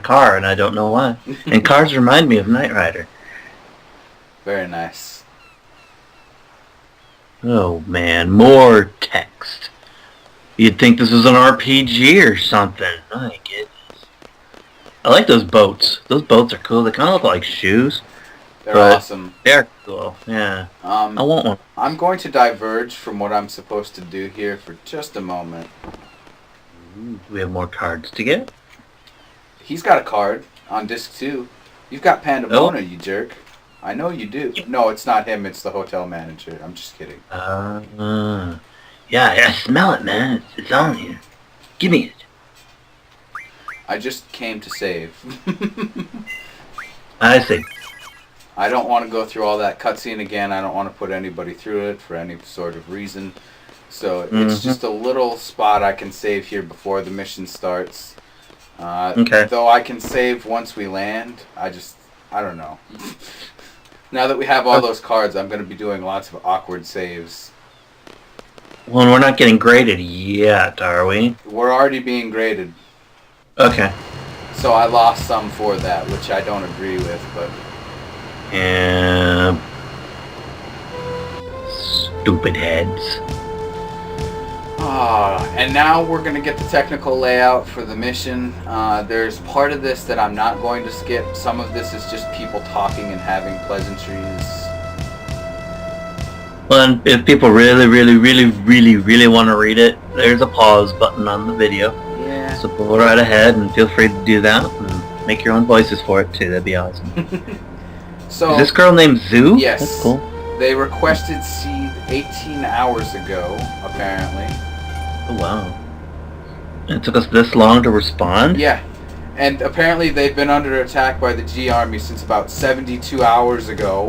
car, and I don't know why. And cars remind me of Knight Rider. Very nice. Oh man, more text. You'd think this was an RPG or something. My goodness. I like those boats. Those boats are cool. They kind of look like shoes. They're awesome. They're cool, yeah. I want one. I'm going to diverge from what I'm supposed to do here for just a moment. Ooh, we have more cards to get. He's got a card on disc 2. You've got Pandemona, you jerk. I know you do. No, it's not him. It's the hotel manager. I'm just kidding. Yeah, I smell it, man. It's on here. Give me it. I just came to save. I see. I don't want to go through all that cutscene again. I don't want to put anybody through it for any sort of reason. So it's just a little spot I can save here before the mission starts. Okay. Though I can save once we land. I don't know. Now that we have all those cards, I'm going to be doing lots of awkward saves. Well, we're not getting graded yet, are we? We're already being graded. Okay. So I lost some for that, which I don't agree with, but... Yeah. Stupid heads. And now we're going to get the technical layout for the mission. There's part of this that I'm not going to skip. Some of this is just people talking and having pleasantries. Well, if people really want to read it, there's a pause button on the video. Yeah. So go right ahead and feel free to do that and make your own voices for it too. That'd be awesome. So, is this girl named Zoo? Yes. That's cool. They requested seed 18 hours ago, apparently. Oh, wow. It took us this long to respond? Yeah. And apparently they've been under attack by the G Army since about 72 hours ago.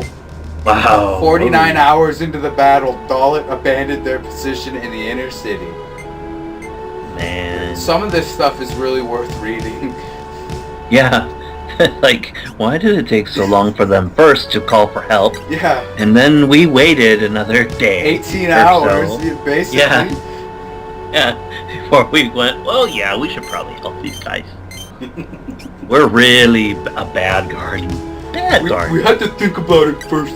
Wow. 49 hours into the battle, Dalit abandoned their position in the inner city. Man. Some of this stuff is really worth reading. Yeah. Like, why did it take so long for them first to call for help? Yeah. And then we waited another day. 18 hours, basically. Yeah. Before we went, well, yeah, we should probably help these guys. We're really a bad guardian. We had to think about it first.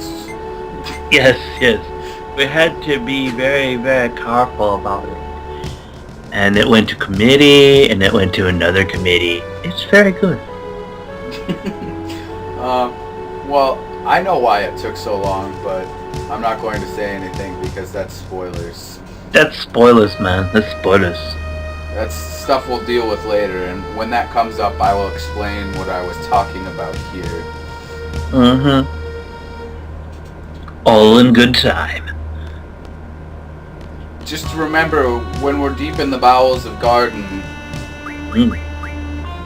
Yes. We had to be very careful about it. And it went to committee, and it went to another committee. It's very good. Well, I know why it took so long, but I'm not going to say anything because that's spoilers. That's spoilers, man. That's spoilers. That's stuff we'll deal with later, and when that comes up, I will explain what I was talking about here. All in good time. Just remember, when we're deep in the bowels of Garden,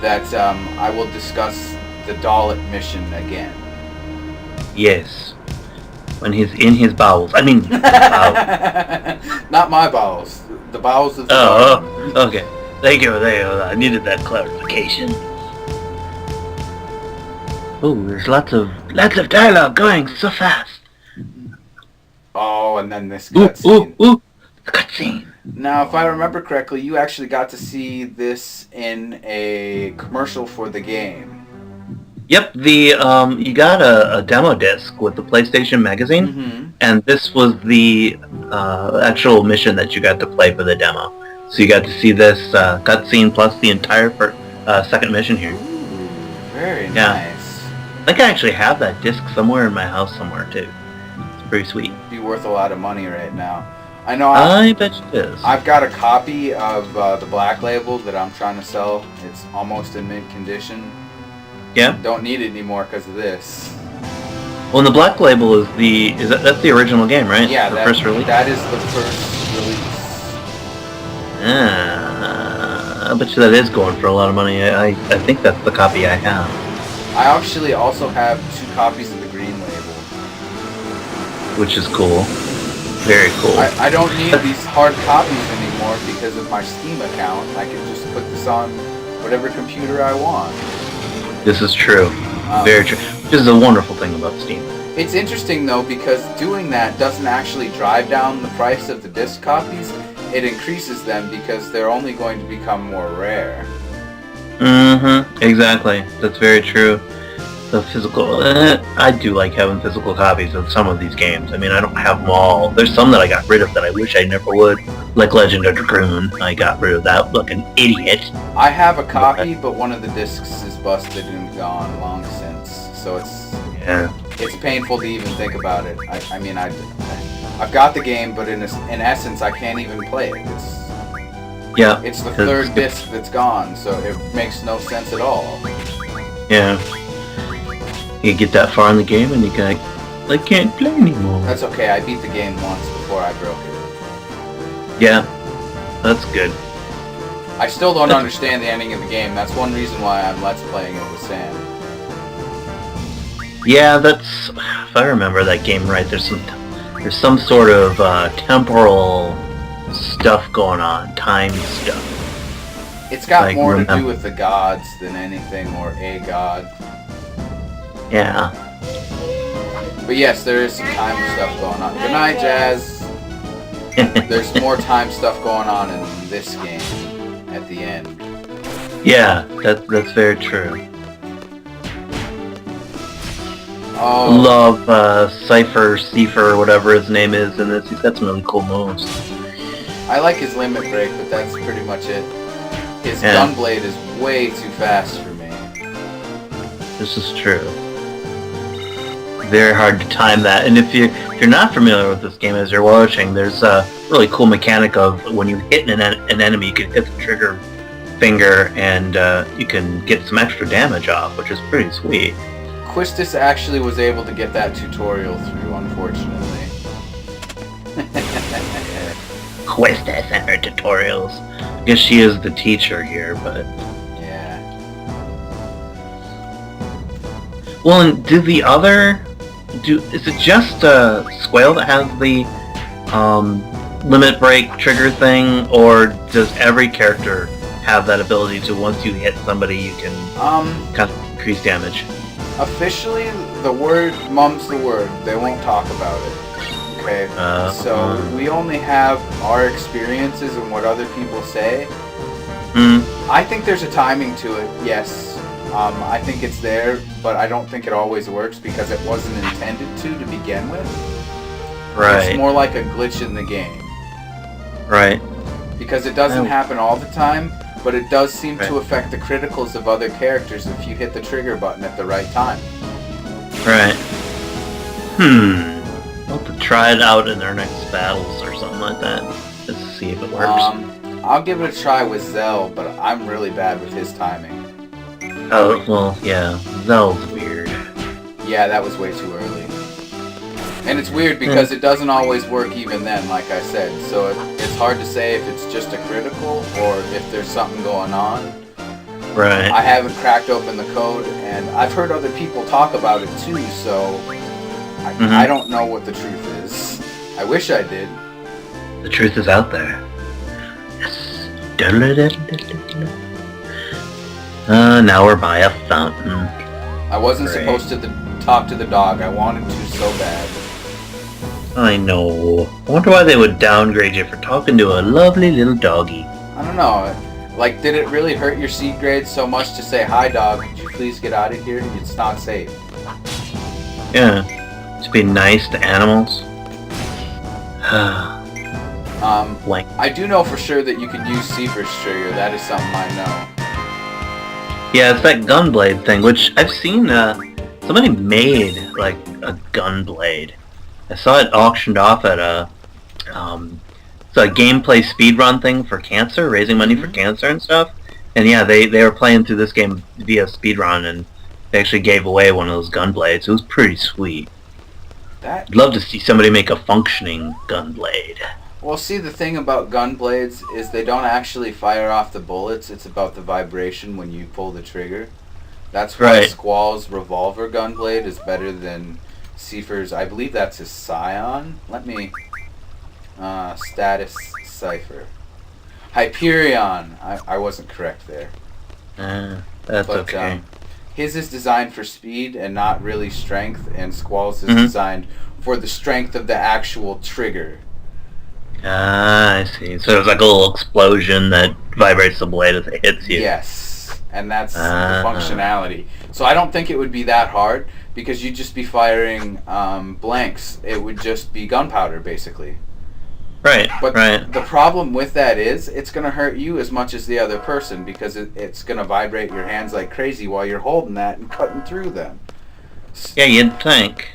that I will discuss the Dalit mission again. Yes. When he's in his bowels. I mean, not my bowels. The bowels of the Garden. Okay. Thank you. I needed that clarification. Oh, there's lots of dialogue going so fast. Oh, and then this cutscene. Ooh, cutscene. Now, if I remember correctly, you actually got to see this in a commercial for the game. Yep, you got a demo disc with the PlayStation magazine, and this was the actual mission that you got to play for the demo. So you got to see this cutscene plus the entire second mission here. Ooh, very nice. I think I actually have that disc somewhere in my house somewhere too. It's pretty sweet. It'd be worth a lot of money right now. I know. I bet it is. I've got a copy of the Black Label that I'm trying to sell. It's almost in mint condition. Yeah. Don't need it anymore because of this. Well, and the Black Label is that's the original game, right? Yeah, the first release. That is the first release. I bet you that is going for a lot of money. I think that's the copy I have. I actually also have 2 copies of the Green Label, which is cool. Very cool. I don't need these hard copies anymore because of my Steam account. I can just put this on whatever computer I want. This is true. Very true. Which is a wonderful thing about Steam. It's interesting though because doing that doesn't actually drive down the price of the disc copies. It increases them because they're only going to become more rare. Mm-hmm. Exactly. That's very true. The physical... I do like having physical copies of some of these games. I mean, I don't have them all. There's some that I got rid of that I wish I never would. Like Legend of Dragoon. I got rid of that like an idiot. I have a copy, but one of the discs is busted and gone long since. So it's painful to even think about it. I mean, I've got the game, but in essence, I can't even play it. It's the third disc that's gone, so it makes no sense at all. Yeah. You get that far in the game and you can I can't play anymore. That's okay, I beat the game once before I broke it. Yeah, that's good. I still don't understand the ending of the game. That's one reason why I'm Let's Playing it with Sam. Yeah, that's... If I remember that game right, there's some sort of temporal stuff going on, time stuff. It's got more to do with the gods than anything, or a god. Yeah. But yes, there is some time stuff going on. Good night, Jazz. There's more time stuff going on in this game at the end. Yeah, that's very true. Oh. Love Seifer, whatever his name is in this. He's got some really cool moves. I like his limit break, but that's pretty much it. His gunblade is way too fast for me. This is true. Very hard to time that, and if you're not familiar with this game as you're watching, there's a really cool mechanic of when you hit an enemy, you can hit the trigger finger and you can get some extra damage off, which is pretty sweet. Quistis actually was able to get that tutorial through, unfortunately. Quistis and her tutorials. I guess she is the teacher here, but... Yeah. Well, and is it just Squale that has the limit break trigger thing, or does every character have that ability to, once you hit somebody, you can kind of increase damage? Officially, the word mum's the word. They won't talk about it. Okay? So we only have our experiences and what other people say. I think there's a timing to it, yes. I think it's there, but I don't think it always works because it wasn't intended to begin with. Right. It's more like a glitch in the game. Right. Because it doesn't happen all the time, but it does seem to affect the criticals of other characters if you hit the trigger button at the right time. Right. I'll have to try it out in their next battles or something like that. Let's see if it works. I'll give it a try with Zell, but I'm really bad with his timing. Oh, well, yeah. Zell's weird. Yeah, that was way too early. And it's weird because it doesn't always work even then, like I said. So it's hard to say if it's just a critical or if there's something going on. Right. I haven't cracked open the code, and I've heard other people talk about it too, so I don't know what the truth is. I wish I did. The truth is out there. Yes. Now we're by a fountain. I wasn't supposed to talk to the dog. I wanted to so bad. I know. I wonder why they would downgrade you for talking to a lovely little doggy. I don't know. Like, did it really hurt your seed grade so much to say, "Hi, dog, could you please get out of here? It's not safe." Yeah. Just be nice to animals. I do know for sure that you can use Seifer's trigger. That is something I know. Yeah, it's that gunblade thing, which I've seen, somebody made, like, a gunblade. I saw it auctioned off at it's a gameplay speedrun thing for cancer, raising money for cancer and stuff. And yeah, they were playing through this game via speedrun, and they actually gave away one of those gunblades. It was pretty sweet. I'd love to see somebody make a functioning gunblade. Well, see, the thing about gunblades is they don't actually fire off the bullets. It's about the vibration when you pull the trigger. That's why Squall's revolver gunblade is better than Seifer's. I believe that's his Scion. Let me... status cipher. Hyperion! I wasn't correct there. That's okay. His is designed for speed and not really strength, and Squall's is designed for the strength of the actual trigger. I see. So it's like a little explosion that vibrates the blade as it hits you. Yes. and that's the functionality. So I don't think it would be that hard, because you'd just be firing blanks. It would just be gunpowder, basically. Right, but right. The problem with that is it's going to hurt you as much as the other person, because it's going to vibrate your hands like crazy while you're holding that and cutting through them. Yeah, you'd think.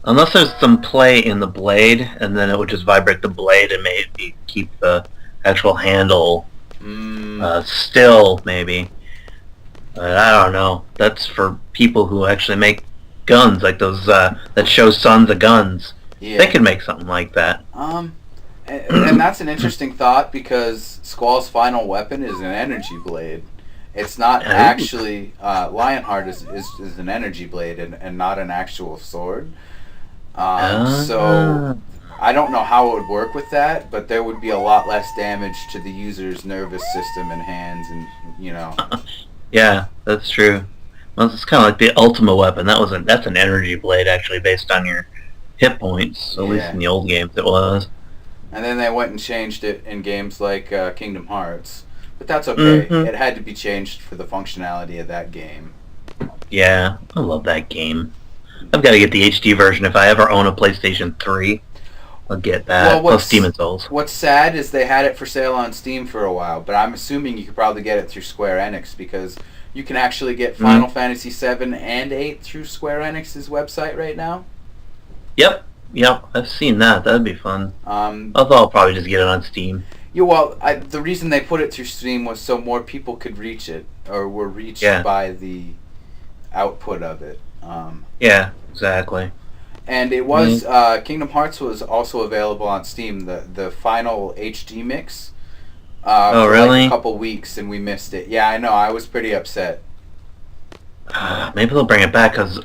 Unless there's some play in the blade, and then it would just vibrate the blade and maybe keep the actual handle still, maybe. But I don't know. That's for people who actually make guns, like those that show Sons of Guns. Yeah. They could make something like that. And that's an interesting thought, because Squall's final weapon is an energy blade. It's not actually... Lionheart is an energy blade and not an actual sword. So I don't know how it would work with that, but there would be a lot less damage to the user's nervous system and hands, and Yeah, that's true. Well, it's kind of like the Ultima weapon. That's an energy blade, actually, based on your hit points. At least in the old games it was. And then they went and changed it in games like Kingdom Hearts. But that's okay. It had to be changed for the functionality of that game. Yeah, I love that game. I've got to get the HD version. If I ever own a PlayStation 3, I'll get that. Plus Demon's Souls. What's sad is they had it for sale on Steam for a while, but I'm assuming you could probably get it through Square Enix, because you can actually get Final Fantasy VII and VIII through Square Enix's website right now. Yep, I've seen that. That'd be fun. Although I'll probably just get it on Steam. Yeah, well, the reason they put it through Steam was so more people could reach it, or were reached by the output of it. Yeah, exactly. And it was Kingdom Hearts was also available on Steam. The final HD mix. For really? Like a couple weeks, and we missed it. Yeah, I know. I was pretty upset. Maybe they'll bring it back, because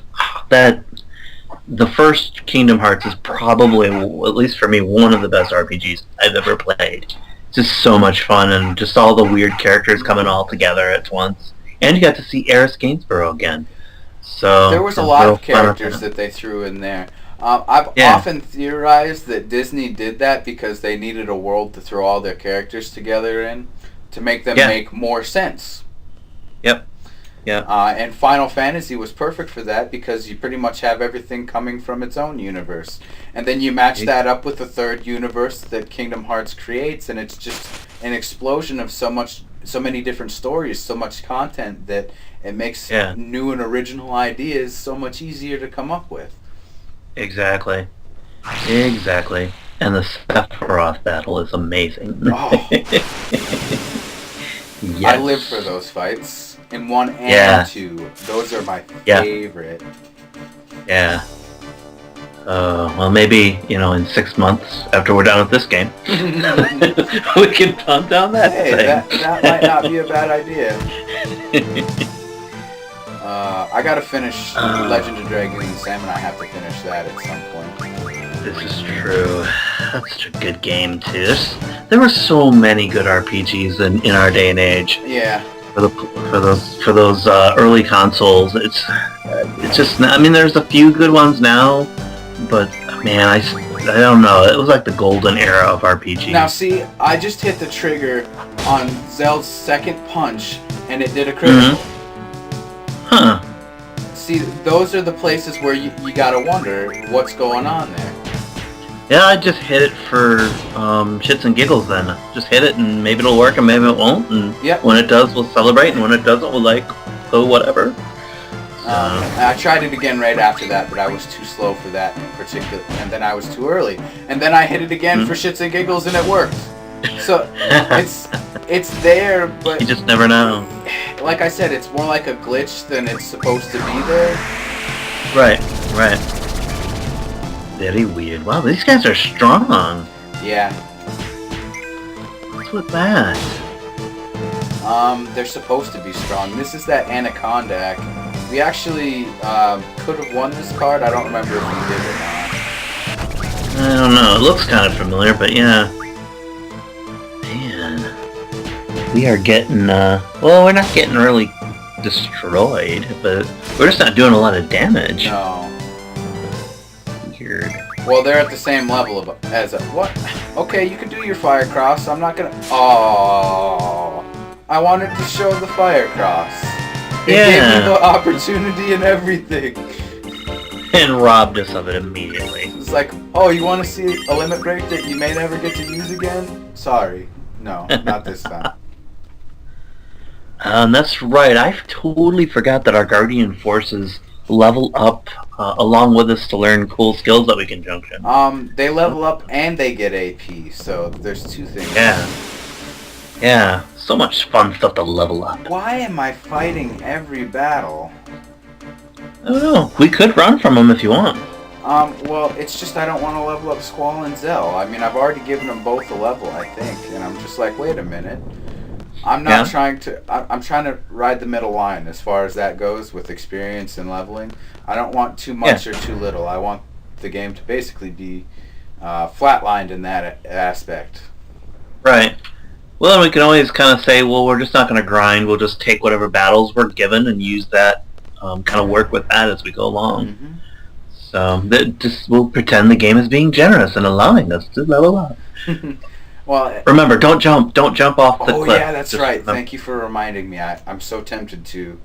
the first Kingdom Hearts is probably, at least for me, one of the best RPGs I've ever played. It's just so much fun, and just all the weird characters coming all together at once. And you got to see Eris Gainsborough again. So there was a lot of characters that they threw in there. I've often theorized that Disney did that because they needed a world to throw all their characters together in to make them make more sense. Yep. Yeah. And Final Fantasy was perfect for that, because you pretty much have everything coming from its own universe. And then you match that up with the third universe that Kingdom Hearts creates, and it's just an explosion of so many different stories, so much content, that it makes new and original ideas so much easier to come up with. Exactly. And the Sephiroth battle is amazing. Oh. Yes. I live for those fights. In 1 and 2. Those are my favorite. Yeah. Well, maybe, in 6 months, after we're done with this game, we can punt down that thing. That might not be a bad idea. I gotta finish Legend of Dragon and Salmon. I have to finish that at some point. This is true. That's such a good game, too. There were so many good RPGs in our day and age. Yeah. For those early consoles, it's just. I mean, there's a few good ones now, but man, I don't know. It was like the golden era of RPG. Now, see, I just hit the trigger on Zel's second punch, and it did a critical. Huh. See, those are the places where you gotta wonder what's going on there. Yeah, I just hit it for shits and giggles then. Just hit it and maybe it'll work and maybe it won't. And when it does, we'll celebrate. And when it doesn't, we'll whatever. I tried it again right after that, but I was too slow for that in particular. And then I was too early. And then I hit it again for shits and giggles and it worked. So it's there, but... You just never know. Like I said, it's more like a glitch than it's supposed to be there. Right. Very weird. Wow, these guys are strong. Yeah. What's with that? They're supposed to be strong. This is that Anaconda act. We actually could have won this card. I don't remember if we did or not. I don't know. It looks kind of familiar, but yeah. Man. We are getting, well, we're not getting really destroyed, but we're just not doing a lot of damage. No. Weird. Well, they're at the same level as a... What? Okay, you can do your fire cross. I'm not gonna... Oh. I wanted to show the fire cross. It gave me the opportunity and everything. And robbed us of it immediately. It's like, oh, you want to see a limit break that you may never get to use again? Sorry. No, not this time. That's right. I totally forgot that our Guardian forces level up along with us to learn cool skills that we can junction. They level up and they get AP, so there's two things. Yeah. So much fun stuff to level up. Why am I fighting every battle? I don't know. We could run from them if you want. Well, it's just I don't want to level up Squall and Zell. I mean, I've already given them both a level, I think, and I'm just like, wait a minute. I'm not trying to... I'm trying to ride the middle line as far as that goes with experience and leveling. I don't want too much or too little. I want the game to basically be flatlined in that aspect. Right. Well, then we can always kind of say, well, we're just not going to grind. We'll just take whatever battles we're given and use that, kind of work with that as we go along. Mm-hmm. So we'll pretend the game is being generous and allowing us to level up. Well, remember, don't jump off the cliff. Oh yeah, that's right. Thank you for reminding me. I'm so tempted to.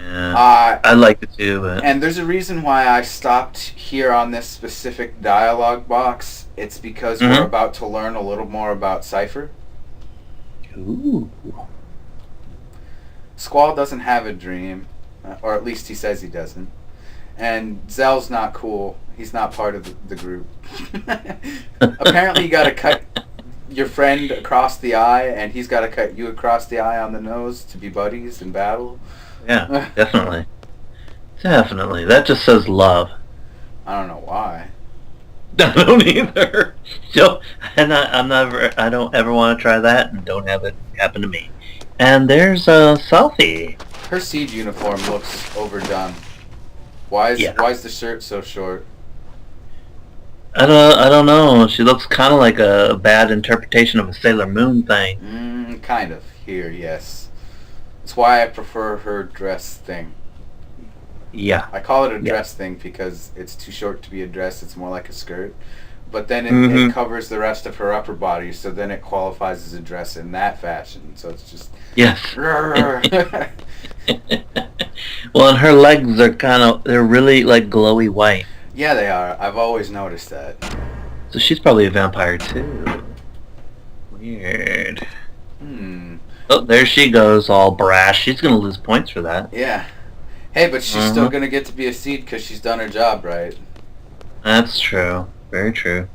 Yeah, I'd like to too, but... And there's a reason why I stopped here on this specific dialogue box. It's because we're about to learn a little more about Cypher. Ooh. Squall doesn't have a dream, or at least he says he doesn't. And Zell's not cool. He's not part of the group. Apparently you gotta cut your friend across the eye, and he's gotta cut you across the eye on the nose to be buddies in battle. Yeah, definitely. Definitely. That just says love. I don't know why. I don't either. So, I don't ever want to try that, and don't have it happen to me. And there's a selfie. Her Siege uniform looks overdone. Why is the shirt so short? I don't know. She looks kind of like a bad interpretation of a Sailor Moon thing. Kind of. Here, yes. That's why I prefer her dress thing. Yeah. I call it a dress thing because it's too short to be a dress. It's more like a skirt. But then it covers the rest of her upper body, so then it qualifies as a dress in that fashion. So it's just... Yes. Well, and her legs are they're really like glowy white. Yeah, they are. I've always noticed that. So she's probably a vampire too. Weird. Oh, there she goes, all brash. She's gonna lose points for that. Yeah. Hey, but she's still gonna get to be a seed because she's done her job right. That's true. Very true.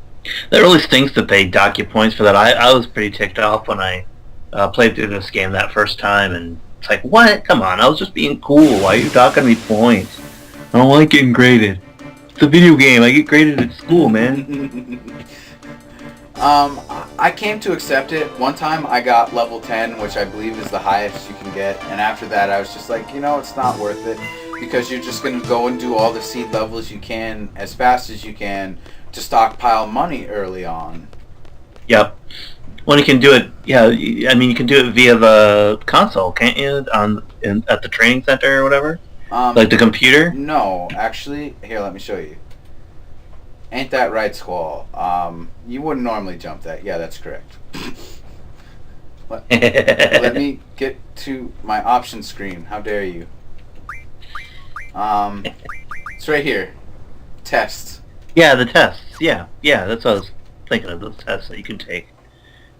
That really stinks to pay dock you points for that. I was pretty ticked off when I played through this game that first time, and it's like, what? Come on, I was just being cool. Why are you docking me points? I don't like getting graded. It's a video game. I get graded at school, man. I came to accept it. One time I got level 10, which I believe is the highest you can get, and after that I was just like, it's not worth it, because you're just going to go and do all the seed levels you can as fast as you can to stockpile money early on. Yep. Well, you can do it, I mean, you can do it via the console, can't you? At the training center or whatever? Like the computer? No, actually, here, let me show you. Ain't that right, Squall? You wouldn't normally jump that. Yeah, that's correct. Let me get to my options screen. How dare you? It's right here. Tests. Yeah, the tests. Yeah, that's what I was thinking of, those tests that you can take.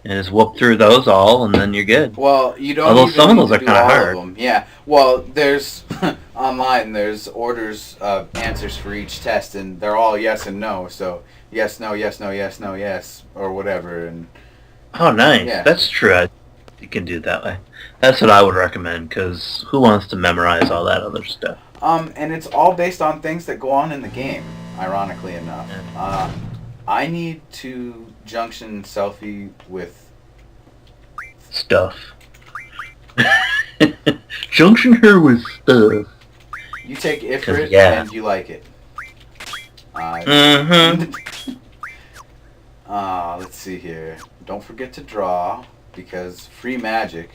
And just whoop through those all, and then you're good. Well, you don't. Although some of those are kind of hard. Them. Yeah. Well, there's online. There's orders of answers for each test, and they're all yes and no. So yes, no, yes, no, yes, no, yes, or whatever. And oh, nice. Yeah. That's true. You can do it that way. That's what I would recommend, because who wants to memorize all that other stuff? And it's all based on things that go on in the game. Ironically enough, I need to junction selfie with stuff. Junction her with stuff. You take Ifrit and you like it. Let's see here. Don't forget to draw, because free magic.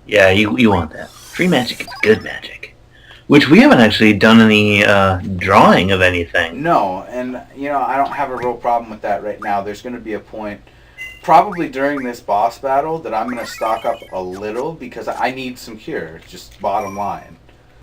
Yeah, you want that. Free magic is good magic. Which we haven't actually done any drawing of anything. No, and I don't have a real problem with that right now. There's going to be a point probably during this boss battle that I'm going to stock up a little because I need some cure, just bottom line.